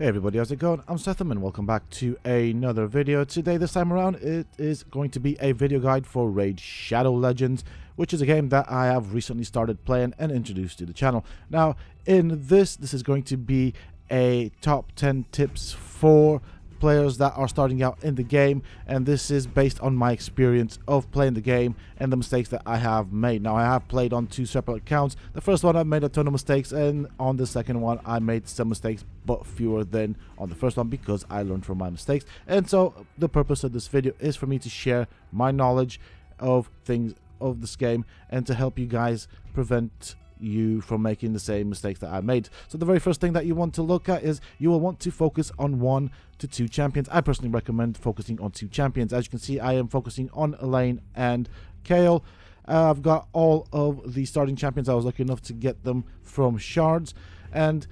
Hey everybody, how's it going? I'm Sethum and welcome back to another video. Today, this time around, it is going to be a video guide for Raid Shadow Legends, which is a game that I have recently started playing and introduced to the channel. Now, in this is going to be a top 10 tips for players that are starting out in the game, and this is based on my experience of playing the game and the mistakes that I have made. Now, I have played on two separate accounts. The first one I made a ton of mistakes, and on the second one I made some mistakes, but fewer than on the first one because I learned from my mistakes. And so the purpose of this video is for me to share my knowledge of things of this game and to help you guys prevent you from making the same mistakes that I made. So the very first thing that you want to look at is you will want to focus on 1 to 2 champions. I personally recommend focusing on 2 champions. As you can see, I am focusing on Elaine and Kale. I've got all of the starting champions. I was lucky enough to get them from shards, and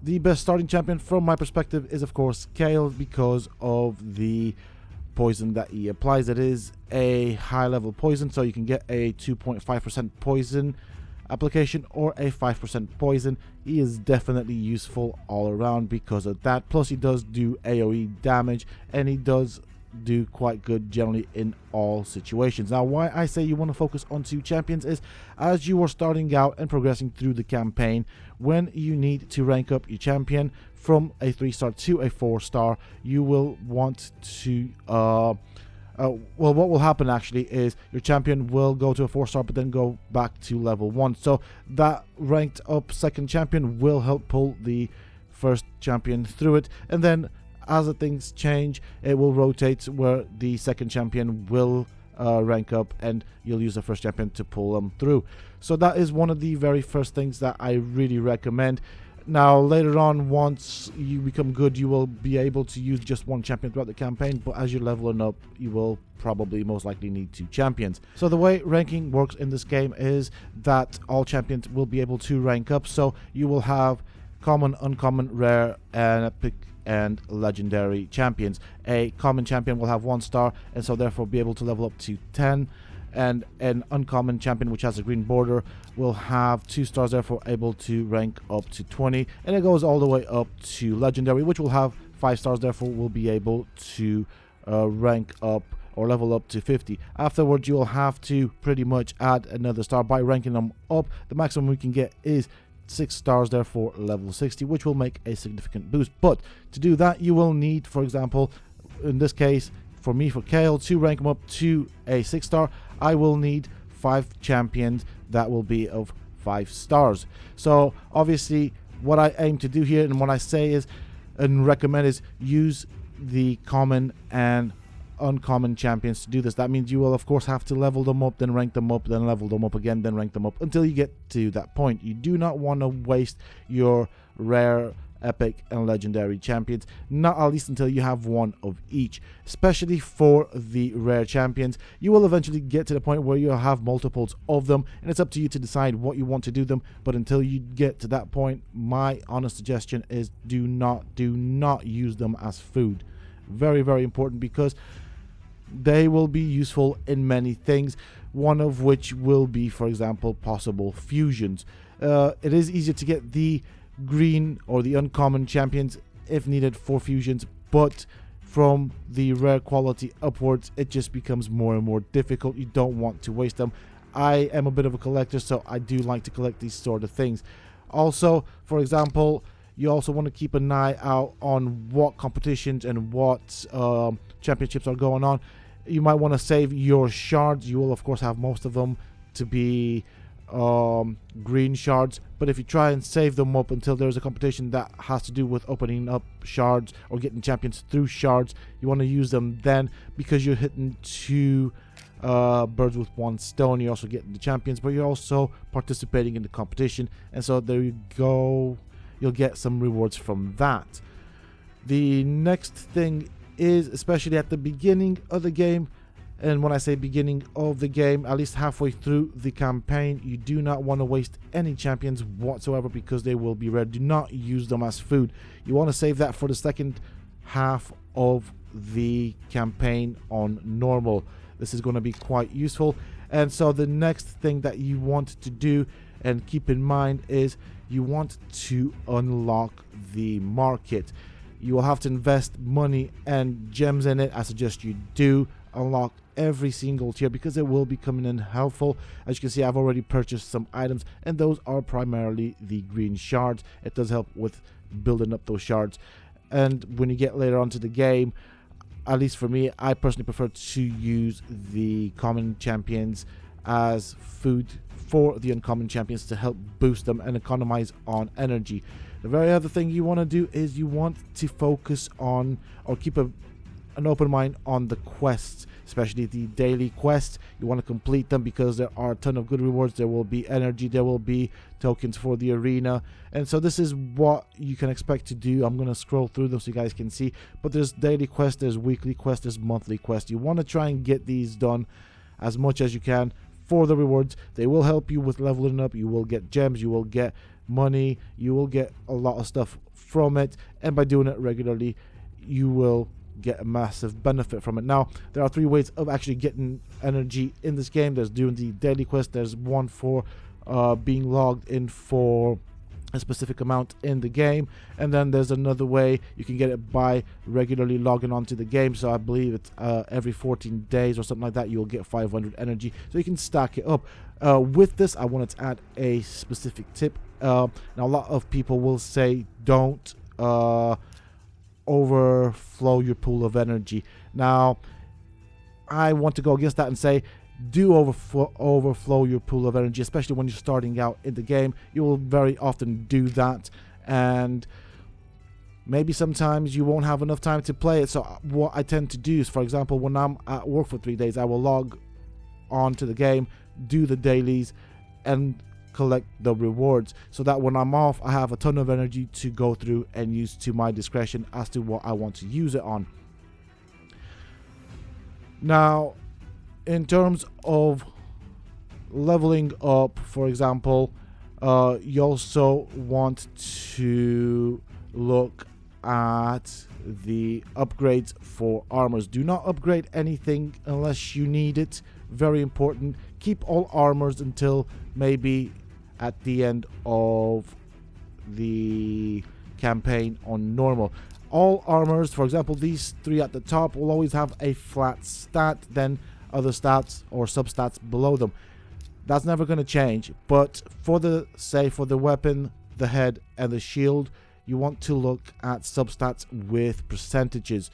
the best starting champion from my perspective is of course Kale because of the poison that he applies. It is a high level poison, so you can get a 2.5% poison application or a 5% poison. He is definitely useful all around because of that. Plus he does do AoE damage, and he does do quite good generally in all situations. Now, why I say you want to focus on 2 champions is as you are starting out and progressing through the campaign, when you need to rank up your champion from a 3-star to a 4-star, you will want to well, what will happen actually is your champion will go to a 4-star but then go back to level 1. So that ranked up second champion will help pull the first champion through it, and then as the things change, it will rotate where the second champion will rank up and you'll use the first champion to pull them through. So that is one of the very first things that I really recommend. Now, later on, once you become good, you will be able to use just 1 champion throughout the campaign, but as you're leveling up, you will probably most likely need 2 champions. So the way ranking works in this game is that all champions will be able to rank up, so you will have common, uncommon, rare, and epic and legendary champions. A common champion will have 1 star and so therefore be able to level up to 10, and an uncommon champion which has a green border will have 2 stars, therefore able to rank up to 20, and it goes all the way up to legendary, which will have 5 stars, therefore will be able to rank up or level up to 50. Afterwards, you will have to pretty much add another star by ranking them up. The maximum we can get is 6 stars, therefore level 60, which will make a significant boost. But to do that, you will need, for example, in this case for me, for Kale, to rank him up to a 6-star, I will need 5 champions that will be of 5 stars. So obviously what I aim to do here and what I say is and recommend is use the common and uncommon champions to do this. That means you will of course have to level them up, then rank them up, then level them up again, then rank them up until you get to that point. You do not want to waste your rare, epic, and legendary champions, not at least until you have 1 of each. Especially for the rare champions, you will eventually get to the point where you'll have multiples of them, and it's up to you to decide what you want to do them. But until you get to that point, my honest suggestion is do not use them as food. Very, very important, because they will be useful in many things, one of which will be, for example, possible fusions. It is easier to get the green or the uncommon champions if needed for fusions, but from the rare quality upwards it just becomes more and more difficult. You don't want to waste them. I am a bit of a collector, so I do like to collect these sort of things. Also, for example, you also want to keep an eye out on what competitions and what championships are going on. You might want to save your shards. You will of course have most of them to be green shards, but if you try and save them up until there's a competition that has to do with opening up shards or getting champions through shards, you want to use them then, because you're hitting 2 birds with 1 stone. You're also getting the champions, but you're also participating in the competition, and so there you go, you'll get some rewards from that. The next thing is, especially at the beginning of the game, and when I say beginning of the game, at least halfway through the campaign, you do not want to waste any champions whatsoever because they will be rare. Do not use them as food. You want to save that for the second half of the campaign on normal. This is going to be quite useful. And so the next thing that you want to do and keep in mind is you want to unlock the market. You will have to invest money and gems in it. I suggest you do unlock every single tier because it will be coming in helpful. As you can see, I've already purchased some items, and those are primarily the green shards. It does help with building up those shards. And when you get later onto the game, at least for me, I personally prefer to use the common champions as food for the uncommon champions to help boost them and economize on energy. The very other thing you want to do is you want to focus on, or keep an open mind on, the quests, especially the daily quests. You want to complete them because there are a ton of good rewards. There will be energy, there will be tokens for the arena, and so this is what you can expect to do. I'm going to scroll through them so you guys can see, but there's daily quests, there's weekly quests, there's monthly quests. You want to try and get these done as much as you can for the rewards. They will help you with leveling up. You will get gems, you will get money, you will get a lot of stuff from it, and by doing it regularly you will get a massive benefit from it. Now, there are 3 ways of actually getting energy in this game. There's doing the daily quest, there's one for being logged in for a specific amount in the game, and then there's another way you can get it by regularly logging onto the game. So I believe it's every 14 days or something like that, you'll get 500 energy, so you can stack it up. With this, I wanted to add a specific tip. Now, a lot of people will say don't overflow your pool of energy. Now, I want to go against that and say do overflow your pool of energy, especially when you're starting out in the game. You will very often do that, and maybe sometimes you won't have enough time to play it. So what I tend to do is, for example, when I'm at work for 3 days, I will log on to the game, do the dailies, and collect the rewards, so that when I'm off, I have a ton of energy to go through and use to my discretion as to what I want to use it on. Now, in terms of leveling up, for example, you also want to look at the upgrades for armors. Do not upgrade anything unless you need it. Very important. Keep all armors until maybe at the end of the campaign on normal. All armors, for example, these 3 at the top, will always have a flat stat, then other stats or substats below them. That's never going to change, but for the weapon, the head, and the shield, you want to look at substats with percentages.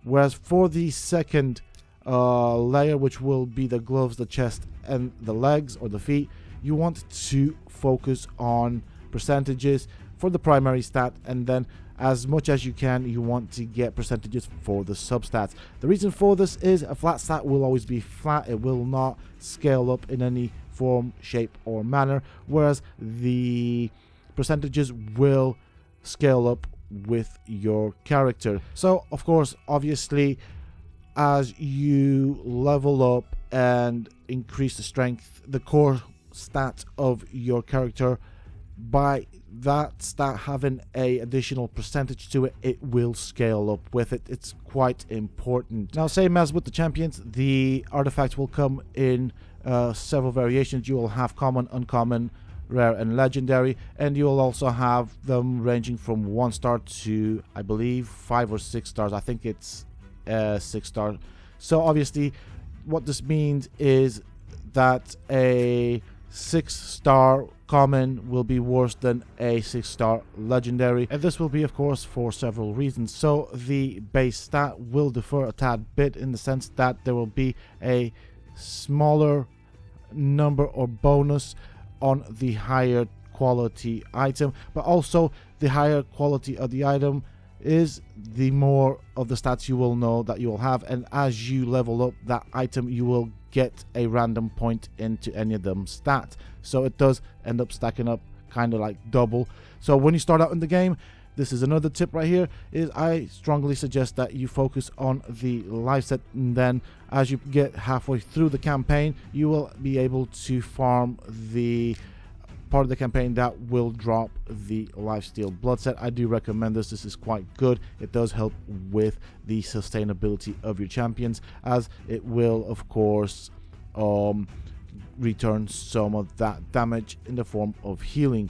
Whereas for the second layer, which will be the gloves, the chest, and the legs or the feet, you want to focus on percentages for the primary stat, and then as much as you can, you want to get percentages for the substats. The reason for this is a flat stat will always be flat. It will not scale up in any form, shape, or manner, whereas the percentages will scale up with your character. So, of course, obviously, as you level up and increase the strength, the core stat of your character, by that stat having a additional percentage to it, it will scale up with it. It's quite important. Now, same as with the champions, the artifacts will come in several variations. You will have common, uncommon, rare, and legendary, and you will also have them ranging from 1 star to, I believe, 5 or 6 stars. I think it's 6 star. So obviously what this means is that a 6-star common will be worse than a 6-star legendary, and this will be, of course, for several reasons. So the base stat will differ a tad bit in the sense that there will be a smaller number or bonus on the higher quality item, but also the higher quality of the item is the more of the stats you will know that you will have, and as you level up that item, you will get a random point into any of them stats, so it does end up stacking up kind of like double. So when you start out in the game, this is another tip right here, is I strongly suggest that you focus on the life set, and then as you get halfway through the campaign, you will be able to farm the part of the campaign that will drop the lifesteal blood set. I do recommend this. This is quite good. It does help with the sustainability of your champions, as it will, of course, return some of that damage in the form of healing.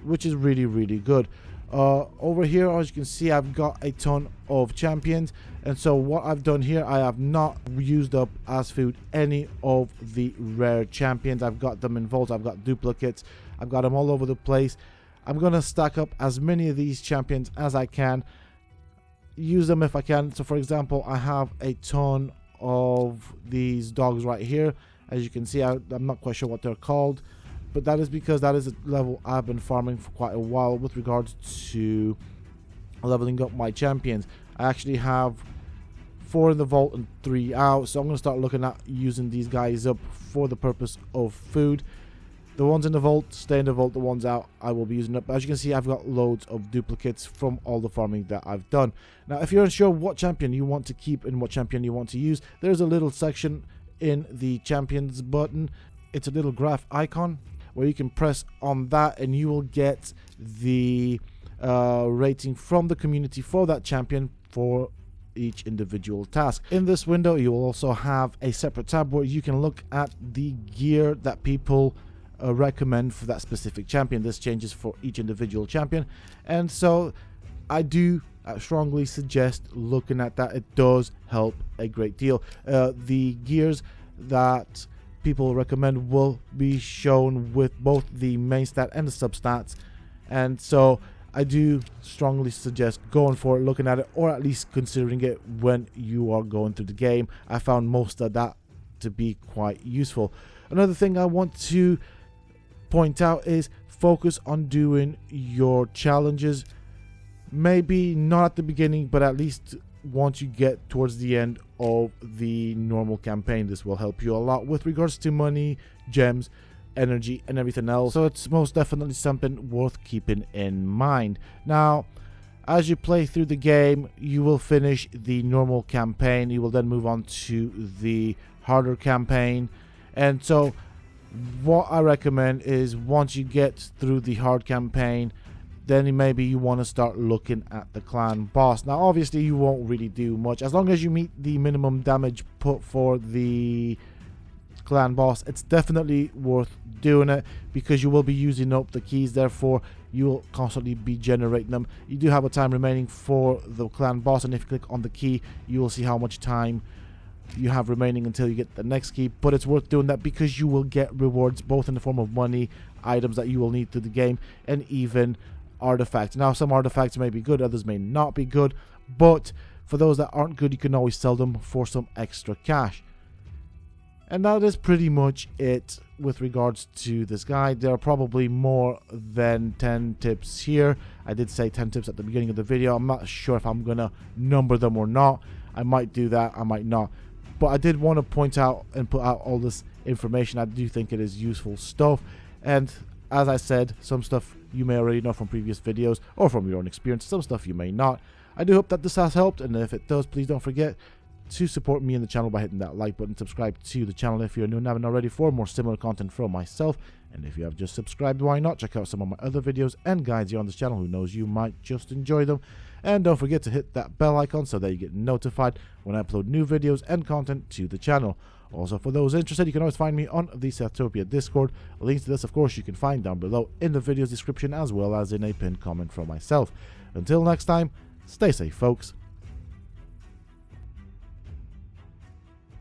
which is really, really good. Over here, as you can see, I've got a ton of champions, and so what I've done here, I have not used up as food any of the rare champions. I've got them in vaults, I've got duplicates, I've got them all over the place. I'm gonna stack up as many of these champions as I can, use them if I can. So for example, I have a ton of these dogs right here. As you can see, I'm not quite sure what they're called, but that is because that is a level I've been farming for quite a while with regards to leveling up my champions. I actually have 4 in the vault and 3 out, so I'm going to start looking at using these guys up for the purpose of food. The ones in the vault stay in the vault, the ones out I will be using up. As you can see, I've got loads of duplicates from all the farming that I've done. Now, if you're unsure what champion you want to keep and what champion you want to use, there's a little section in the champions button. It's a little graph icon where you can press on that and you will get the rating from the community for that champion for each individual task. In this window, you will also have a separate tab where you can look at the gear that people recommend for that specific champion. This changes for each individual champion, and so I do strongly suggest looking at that. It does help a great deal. The gears that people recommend will be shown with both the main stat and the substats, and so I do strongly suggest going for it, looking at it, or at least considering it when you are going through the game. I found most of that to be quite useful. Another thing I want to point out is focus on doing your challenges, maybe not at the beginning, but at least once you get towards the end of the normal campaign. This will help you a lot with regards to money, gems, energy, and everything else, so it's most definitely something worth keeping in mind. Now, as you play through the game, you will finish the normal campaign. You will then move on to the harder campaign, and so what I recommend is once you get through the hard campaign, then maybe you want to start looking at the clan boss. Now obviously you won't really do much as long as you meet the minimum damage put for the clan boss. It's definitely worth doing it because you will be using up the keys, therefore you will constantly be generating them. You do have a time remaining for the clan boss, and if you click on the key you will see how much time you have remaining until you get the next key. But it's worth doing that because you will get rewards both in the form of money, items that you will need to the game, and even artifacts. Now some artifacts may be good, others may not be good, but for those that aren't good you can always sell them for some extra cash. And that is pretty much it with regards to this guide. There are probably more than 10 tips here. I did say 10 tips at the beginning of the video. I'm not sure if I'm gonna number them or not. I might do that, I might not. But I did want to point out and put out all this information. I do think it is useful stuff. And as I said, some stuff you may already know from previous videos or from your own experience. Some stuff you may not. I do hope that this has helped. And if it does, please don't forget to support me in the channel by hitting that like button. Subscribe to the channel if you're new and haven't already for more similar content from myself. And if you have just subscribed, why not? Check out some of my other videos and guides here on this channel. Who knows, you might just enjoy them. And don't forget to hit that bell icon so that you get notified when I upload new videos and content to the channel. Also, for those interested, you can always find me on the Sethum Discord. Links to this, of course, you can find down below in the video's description as well as in a pinned comment from myself. Until next time, stay safe, folks.